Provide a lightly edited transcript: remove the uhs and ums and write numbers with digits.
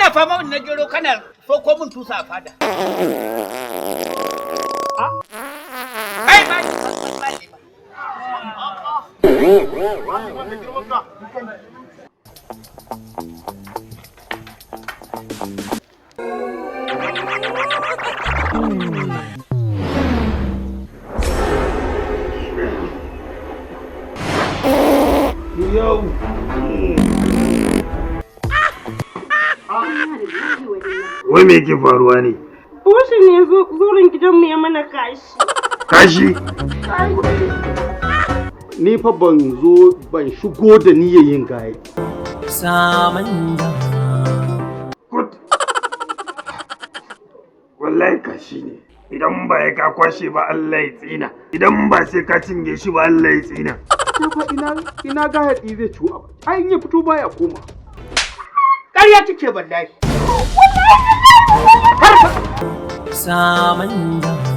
kana fama na gero kana so ko mun tusa a fada. Ai ba Yo. Wai me ke faruwa ne? Washin ne zurin gidanmu ya mana kashi. Kashi? Ni fa ban shigo da niyyar yin gaye. Samanja. Good. Wallahi kashi ne. Idan ba ya ka kwashe ba Allah ya tsina. Idan ba sai ka cinye shi ba Allah ya tsina. Ina ga haɗi zai ciwo a baki. Ai in ya fito baya koma. Ƙarya take wallahi. Samanja.